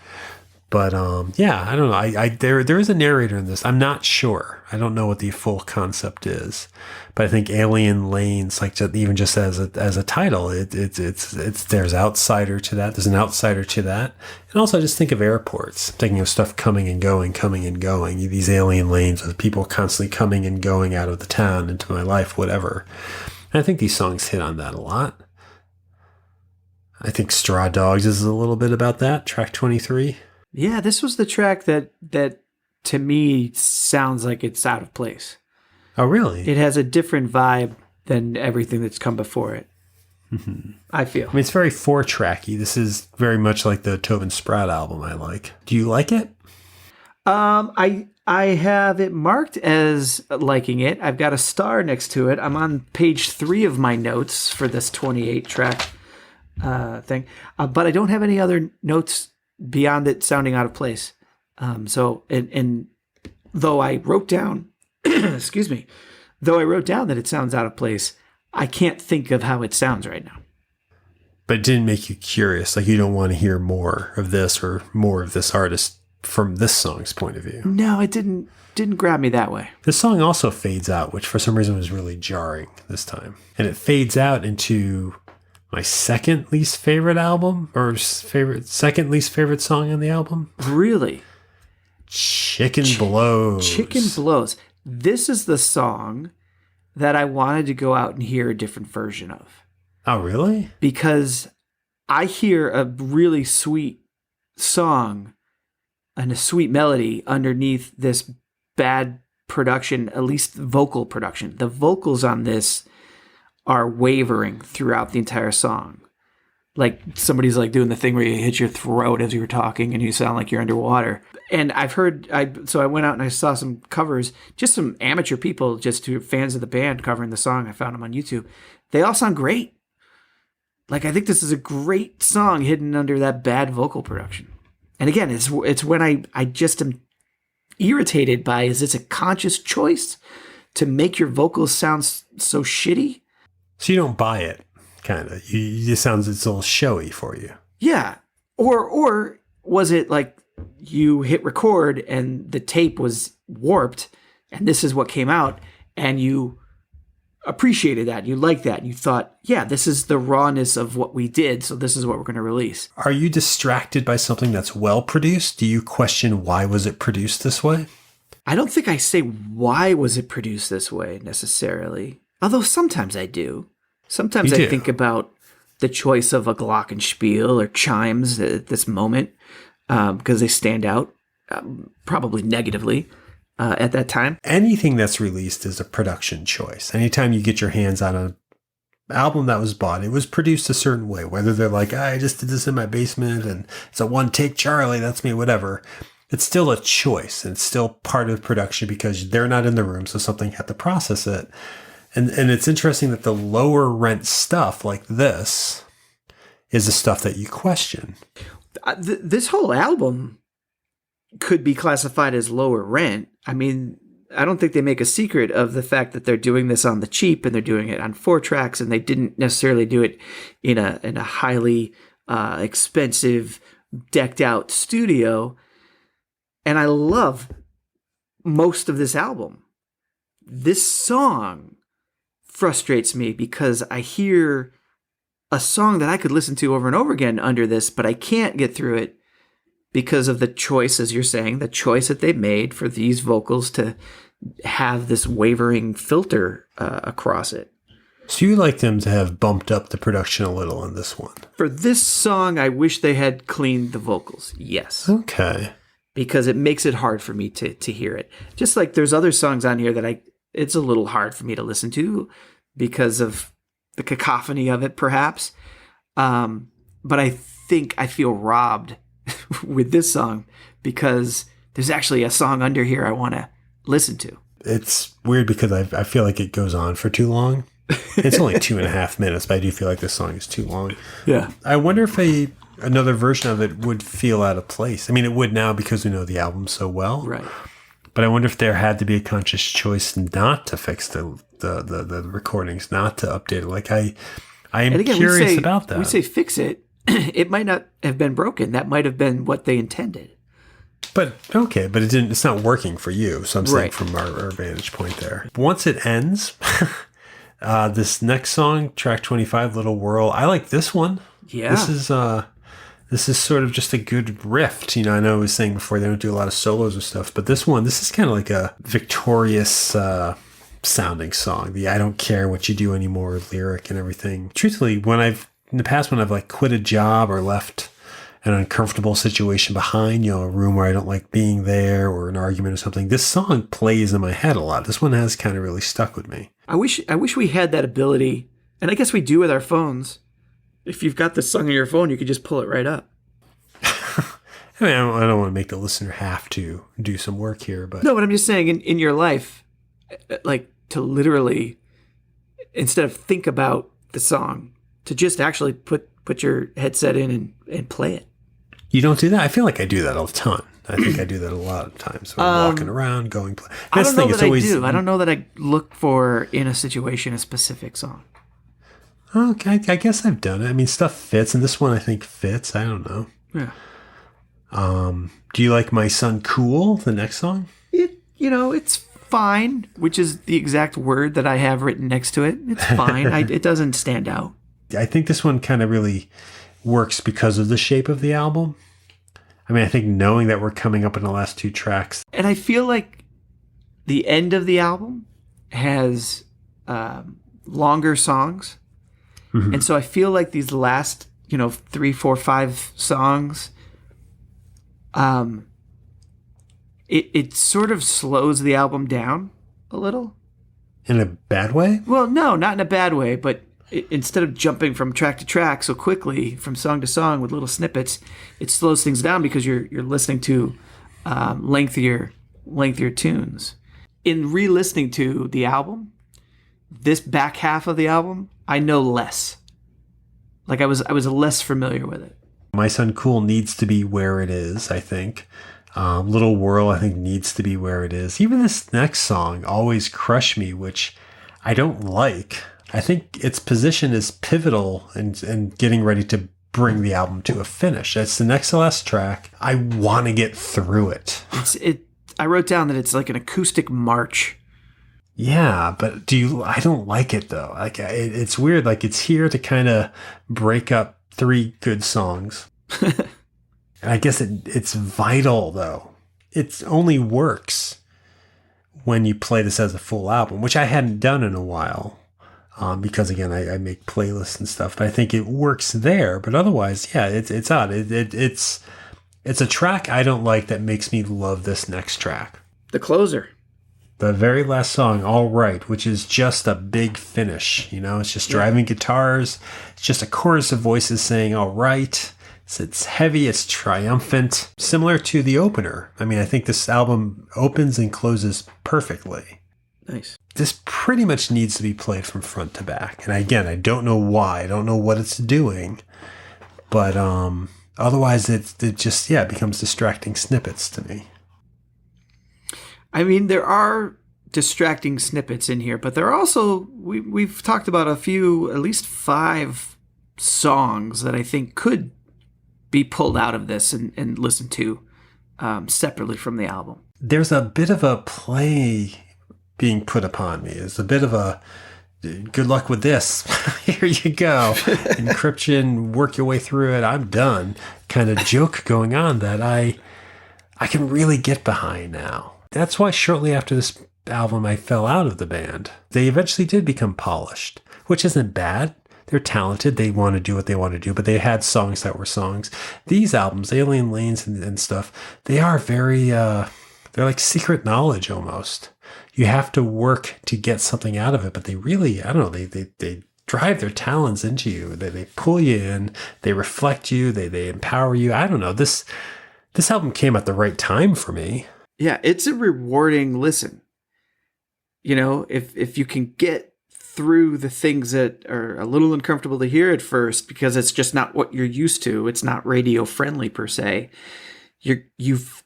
But yeah, I don't know. There is a narrator in this. I'm not sure. I don't know what the full concept is. But I think Alien Lanes, like, even just as a title, it's there's outsider to that. There's an outsider to that. And also, I just think of airports. I'm thinking of stuff coming and going. These alien lanes with people constantly coming and going out of the town into my life, whatever. And I think these songs hit on that a lot. I think Straw Dogs is a little bit about that. Track 23. Yeah, this was the track that to me sounds like it's out of place. Oh, really? It has a different vibe than everything that's come before it. Mm-hmm. I feel. I mean, it's very 4-tracky. This is very much like the Tobin Sprout album I like. Do you like it? I have it marked as liking it. I've got a star next to it. I'm on page 3 of my notes for this 28-track thing. But I don't have any other notes beyond it sounding out of place. So though I wrote down, excuse me, though I wrote down that it sounds out of place, I can't think of how it sounds right now. But it didn't make you curious. Like, you don't want to hear more of this or more of this artist from this song's point of view. No, it didn't grab me that way. This song also fades out, which for some reason was really jarring this time. And it fades out into my second least favorite album, or second least favorite song on the album. Really? Chicken Blows. Chicken Blows. This is the song that I wanted to go out and hear a different version of. Oh, really? Because I hear a really sweet song and a sweet melody underneath this bad production, at least vocal production. The vocals on this are wavering throughout the entire song. Like, somebody's like doing the thing where you hit your throat as you were talking and you sound like you're underwater. And so I went out and I saw some covers, just some amateur people, just who are fans of the band covering the song. I found them on YouTube. They all sound great. Like, I think this is a great song hidden under that bad vocal production. And again, it's when I just am irritated by, is this a conscious choice to make your vocals sound so shitty? So you don't buy it, kind of. It sounds, it's a little showy for you. Yeah. Or was it like you hit record and the tape was warped and this is what came out and you appreciated that, you liked that, and you thought, yeah, this is the rawness of what we did, so this is what we're going to release. Are you distracted by something that's well produced? Do you question why was it produced this way? I don't think I say why was it produced this way necessarily. Although sometimes I do. Sometimes I think about the choice of a glockenspiel or chimes at this moment. because they stand out, probably negatively at that time. Anything that's released is a production choice. Anytime you get your hands on an album that was bought, it was produced a certain way, whether they're like, I just did this in my basement and it's a one take Charlie, that's me, whatever. It's still a choice, and it's still part of production because they're not in the room, so something had to process it. And it's interesting that the lower rent stuff like this is the stuff that you question. This whole album could be classified as lower rent. I mean, I don't think they make a secret of the fact that they're doing this on the cheap, and they're doing it on 4 tracks, and they didn't necessarily do it in a highly expensive, decked out studio. And I love most of this album. This song frustrates me because I hear a song that I could listen to over and over again under this, but I can't get through it because of the choice, as you're saying, the choice that they made for these vocals to have this wavering filter across it. So you like them to have bumped up the production a little on this one? For this song, I wish they had cleaned the vocals. Yes. Okay. Because it makes it hard for me to hear it. Just like there's other songs on here that it's a little hard for me to listen to because of the cacophony of it, perhaps. But I think I feel robbed with this song because there's actually a song under here I want to listen to. It's weird because I feel like it goes on for too long. It's only 2.5 minutes, but I do feel like this song is too long. Yeah. I wonder if another version of it would feel out of place. I mean, it would now because we know the album so well. Right. But I wonder if there had to be a conscious choice not to fix the recordings, not to update it. Like I am curious about that. We say fix it. It might not have been broken. That might have been what they intended. But okay, but it didn't. It's not working for you. So I'm saying Right. from our vantage point there. Once it ends, this next song, track 25, Little Whirl. I like this one. Yeah. This is sort of just a good riff. You know, I know I was saying before they don't do a lot of solos or stuff, but this is kind of like a victorious sounding song. The I don't care what you do anymore lyric and everything. Truthfully, in the past when I've like quit a job or left an uncomfortable situation behind, you know, a room where I don't like being there or an argument or something, this song plays in my head a lot. This one has kind of really stuck with me. I wish we had that ability, and I guess we do with our phones. If you've got this song on your phone, you could just pull it right up. I mean, I don't want to make the listener have to do some work here, but No, but I'm just saying in your life, like to literally, instead of think about the song, to just actually put your headset in and play it. You don't do that? I feel like I do that all the time. I think I do that a lot of times when I'm walking around, going. I don't know that I do. I don't know that I look for, in a situation, a specific song. Okay, I guess I've done it. I mean, stuff fits, and this one I think fits. I don't know. Yeah. Do you like My Son Cool, the next song? It's fine, which is the exact word that I have written next to it. It's fine. It doesn't stand out. I think this one kind of really works because of the shape of the album. I mean, I think knowing that we're coming up in the last 2 tracks. And I feel like the end of the album has longer songs. Mm-hmm. And so I feel like these last, 3, 4, 5 songs, it sort of slows the album down a little. In a bad way? Well, no, not in a bad way, but instead of jumping from track to track so quickly, from song to song with little snippets, it slows things down because you're listening to lengthier tunes. In re-listening to the album, this back half of the album, I know less. Like I was less familiar with it. My Son Cool needs to be where it is, I think. Little Whirl, I think, needs to be where it is. Even this next song, Always Crush Me, which I don't like. I think its position is pivotal in getting ready to bring the album to a finish. It's the next to last track. I want to get through it. I wrote down that it's like an acoustic march. Yeah, but I don't like it though. Like it's weird. Like it's here to kind of break up 3 good songs. And I guess it's vital though. It only works when you play this as a full album, which I hadn't done in a while. Because again, I make playlists and stuff, but I think it works there. But otherwise, yeah, it's odd. It's It's a track I don't like that makes me love this next track. The closer. The very last song, All Right, which is just a big finish. It's just driving guitars. It's just a chorus of voices saying, all right. It's heavy. It's triumphant. Similar to the opener. I mean, I think this album opens and closes perfectly. Nice. This pretty much needs to be played from front to back. And again, I don't know why. I don't know what it's doing. But otherwise, it just, becomes distracting snippets to me. I mean, there are distracting snippets in here, but there are also, we've talked about a few, at least 5 songs that I think could be pulled out of this and listened to separately from the album. There's a bit of a play being put upon me. There's a bit of a, good luck with this. Here you go. Encryption, work your way through it. I'm done. Kind of joke going on that I can really get behind now. That's why shortly after this album, I fell out of the band. They eventually did become polished, which isn't bad. They're talented. They want to do what they want to do, but they had songs that were songs. These albums, Alien Lanes and stuff, they are very, they're like secret knowledge almost. You have to work to get something out of it, but they really, I don't know, they drive their talons into you. They pull you in, they reflect you, they empower you. I don't know. This album came at the right time for me. Yeah, it's a rewarding listen. If you can get through the things that are a little uncomfortable to hear at first because it's just not what you're used to. It's not radio friendly per se.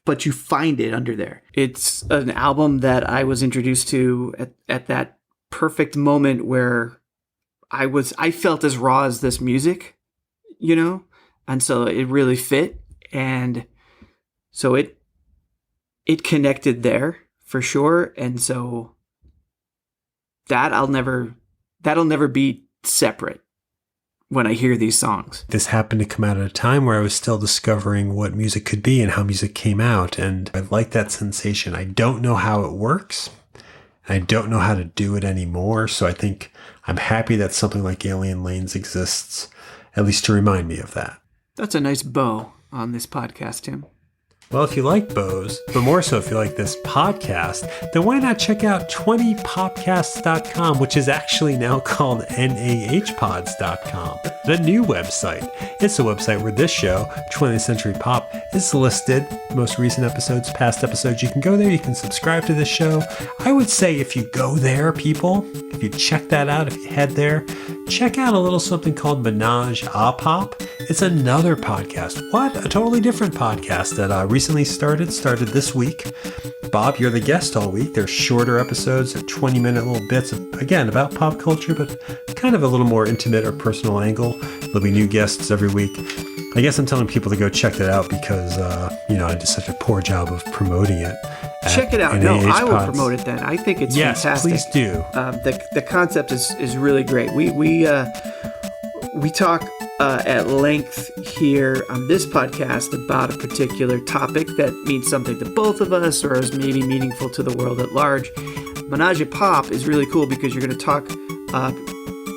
But you find it under there. It's an album that I was introduced to at that perfect moment where I felt as raw as this music, and so it really fit, and so it connected there for sure, and so that'll never be separate when I hear these songs. This happened to come out at a time where I was still discovering what music could be and how music came out, and I like that sensation. I don't know how it works. I don't know how to do it anymore, so I think I'm happy that something like Alien Lanes exists, at least to remind me of that. That's a nice bow on this podcast, Tim. Well, if you like bows, but more so if you like this podcast, then why not check out 20popcasts.com, which is actually now called nahpods.com, the new website. It's a website where this show, 20th Century Pop, is listed. Most recent episodes, past episodes, you can go there. You can subscribe to this show. I would say if you go there, people, if you check that out, if you head there, check out a little something called Ménage a Pop. It's another podcast. What? A totally different podcast that recently started this week. Bob, you're the guest all week. They're shorter episodes, 20-minute little bits, again, about pop culture, but kind of a little more intimate or personal angle. There'll be new guests every week. I guess I'm telling people to go check that out because, I did such a poor job of promoting it. Check it out. No, I will promote it then. I think it's fantastic. Yes, please do. The concept is really great. We talk at length here on this podcast about a particular topic that means something to both of us or is maybe meaningful to the world at large. Ménage a Pop is really cool because you're going to talk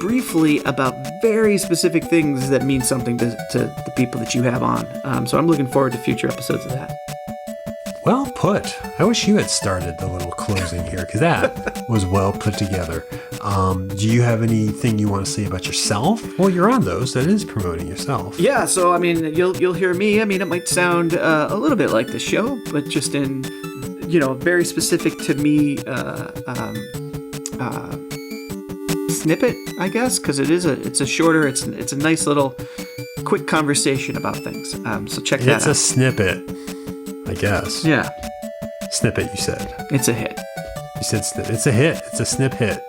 briefly about very specific things that mean something to the people that you have on. So I'm looking forward to future episodes of that. Well put. I wish you had started the little closing here because that was well put together. Do you have anything you want to say about yourself? Well, you're on those. That is promoting yourself. Yeah. So I mean, you'll hear me. I mean, it might sound a little bit like the show, but just in very specific to me snippet, I guess, because it's a shorter. It's a nice little quick conversation about things. So check that out. It's a snippet. I guess. Yeah. Snippet, you said. It's a hit. You said snip. It's a hit. It's a snip hit.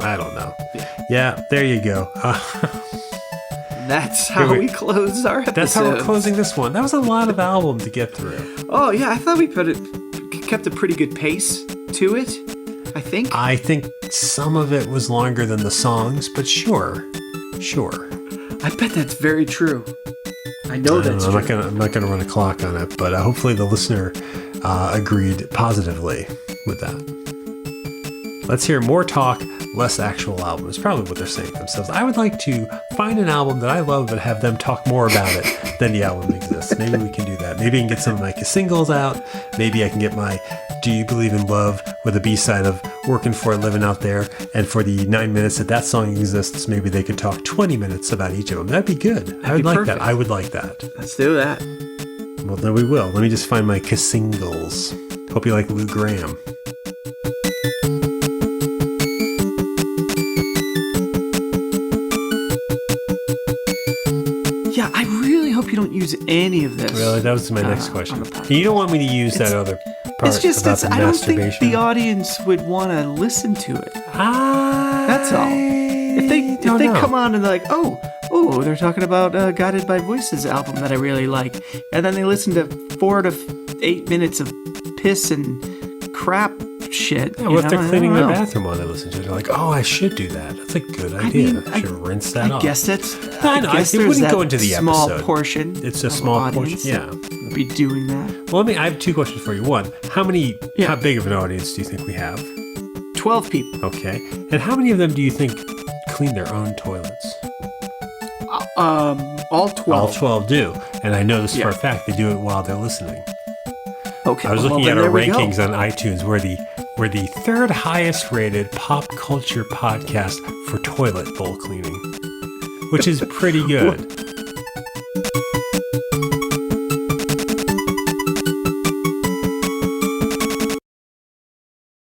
I don't know. Yeah, there you go. That's how we close our episode. That's how we're closing this one. That was a lot of album to get through. Oh, yeah. I thought we kept a pretty good pace to it, I think. I think some of it was longer than the songs, but sure. I bet that's very true. I know that's true. I'm not gonna run a clock on it, but hopefully the listener agreed positively with that. Let's hear more talk less actual album is probably what they're saying to themselves. I would like to find an album that I love but have them talk more about it than the album exists. Maybe we can do that. Maybe I can get some of my singles out. Maybe I can get my Do You Believe in Love with a B-side of Working for a Living out there. And for the 9 minutes that song exists, maybe they could talk 20 minutes about each of them. That'd be good. I would like that. I would like that. Let's do that. Well, then we will. Let me just find my singles. Hope you like Lou Graham. Yeah, I really hope you don't use any of this. Really? That was my next question. You don't want me to use that other part it's just, about the I don't masturbation? think the audience would want to listen to it. That's all. If they come on and they're like, oh, they're talking about Guided by Voices album that I really like, and then they listen to 4 to 8 minutes of piss and crap shit. Yeah, well, if they're cleaning their bathroom while they listen to it, they're like, oh, I should do that. That's a good idea. I should rinse that off. I guess that's. I guess it wouldn't go into the small episode. Portion. It's a small portion. Yeah. Be doing that. Well, I have 2 questions for you. One, how big of an audience do you think we have? 12 people. Okay. And how many of them do you think clean their own toilets? All 12. All 12 do. And I know this for a fact. They do it while they're listening. Okay. I was looking at our rankings on iTunes. We're the 3rd highest rated pop culture podcast for toilet bowl cleaning, which is pretty good.